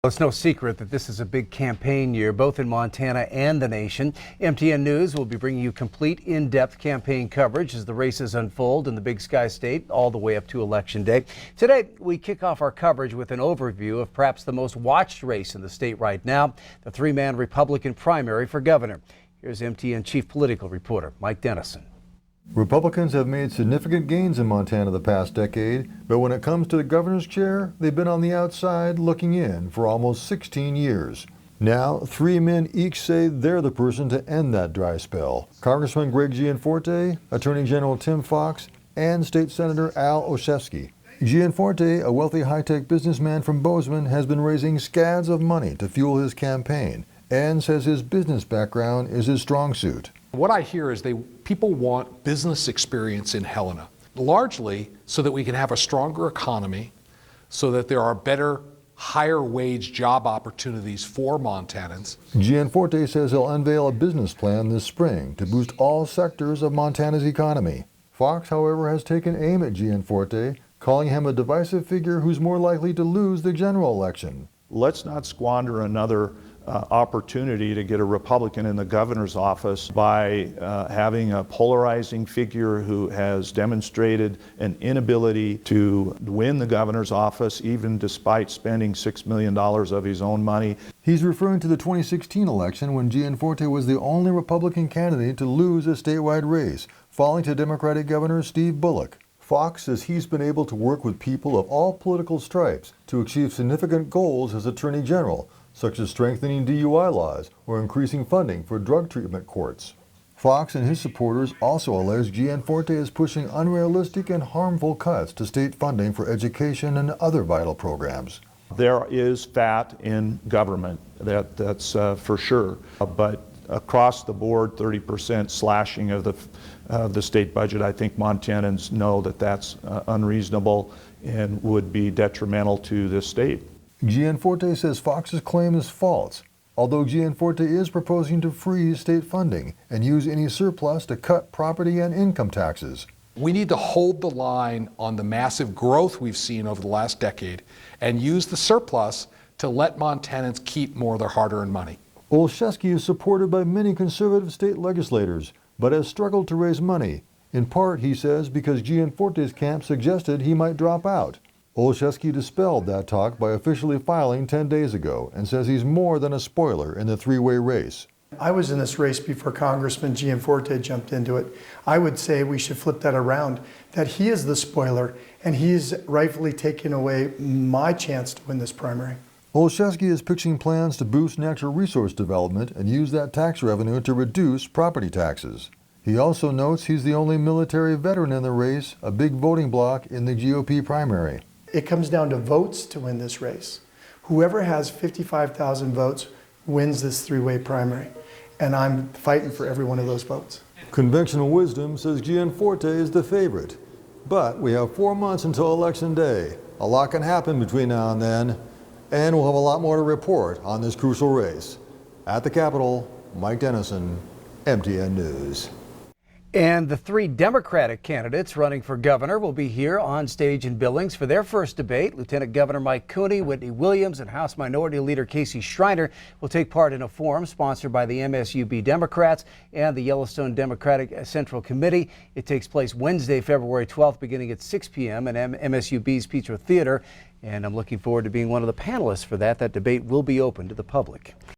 It's no secret that this is a big campaign year, both in Montana and the nation. MTN News will be bringing you complete, in-depth campaign coverage as the races unfold in the Big Sky State all the way up to Election Day. Today, we kick off our coverage with an overview of perhaps the most watched race in the state right now, the three-man Republican primary for governor. Here's MTN Chief Political Reporter Mike Dennison. Republicans have made significant gains in Montana the past decade, but when it comes to the governor's chair, they've been on the outside looking in for almost 16 years. Now, three men each say they're the person to end that dry spell. Congressman Greg Gianforte, Attorney General Tim Fox, and State Senator Al Olszewski. Gianforte, a wealthy high-tech businessman from Bozeman, has been raising scads of money to fuel his campaign and says his business background is his strong suit. What I hear is people want business experience in Helena, largely so that we can have a stronger economy, so that there are better, higher wage job opportunities for Montanans. Gianforte says he'll unveil a business plan this spring to boost all sectors of Montana's economy. Fox, however, has taken aim at Gianforte, calling him a divisive figure who's more likely to lose the general election. Let's not squander another opportunity to get a Republican in the governor's office by having a polarizing figure who has demonstrated an inability to win the governor's office, even despite spending $6 million of his own money. He's referring to the 2016 election when Gianforte was the only Republican candidate to lose a statewide race, falling to Democratic Governor Steve Bullock. Fox says he's been able to work with people of all political stripes to achieve significant goals as Attorney General, such as strengthening DUI laws or increasing funding for drug treatment courts. Fox and his supporters also allege Gianforte is pushing unrealistic and harmful cuts to state funding for education and other vital programs. There is fat in government, that's for sure, but across the board, 30% slashing of the state budget, I think Montanans know that that's unreasonable and would be detrimental to this state. Gianforte says Fox's claim is false, although Gianforte is proposing to freeze state funding and use any surplus to cut property and income taxes. We need to hold the line on the massive growth we've seen over the last decade and use the surplus to let Montanans keep more of their hard-earned money. Olszewski is supported by many conservative state legislators, but has struggled to raise money, in part, he says, because Gianforte's camp suggested he might drop out. Olszewski dispelled that talk by officially filing 10 days ago and says he's more than a spoiler in the three-way race. I was in this race before Congressman Gianforte jumped into it. I would say we should flip that around, that he is the spoiler and he's rightfully taking away my chance to win this primary. Olszewski is pitching plans to boost natural resource development and use that tax revenue to reduce property taxes. He also notes he's the only military veteran in the race, a big voting bloc in the GOP primary. It comes down to votes to win this race. Whoever has 55,000 votes wins this three-way primary, and I'm fighting for every one of those votes. Conventional wisdom says Gianforte is the favorite, but we have 4 months until Election Day. A lot can happen between now and then, and we'll have a lot more to report on this crucial race. At the Capitol, Mike Dennison, MTN News. And the three Democratic candidates running for governor will be here on stage in Billings for their first debate. Lieutenant Governor Mike Cooney, Whitney Williams, and House Minority Leader Casey Schreiner will take part in a forum sponsored by the MSUB Democrats and the Yellowstone Democratic Central Committee. It takes place Wednesday, February 12th, beginning at 6 p.m. at MSUB's Petro Theater. And I'm looking forward to being one of the panelists for that. That debate will be open to the public.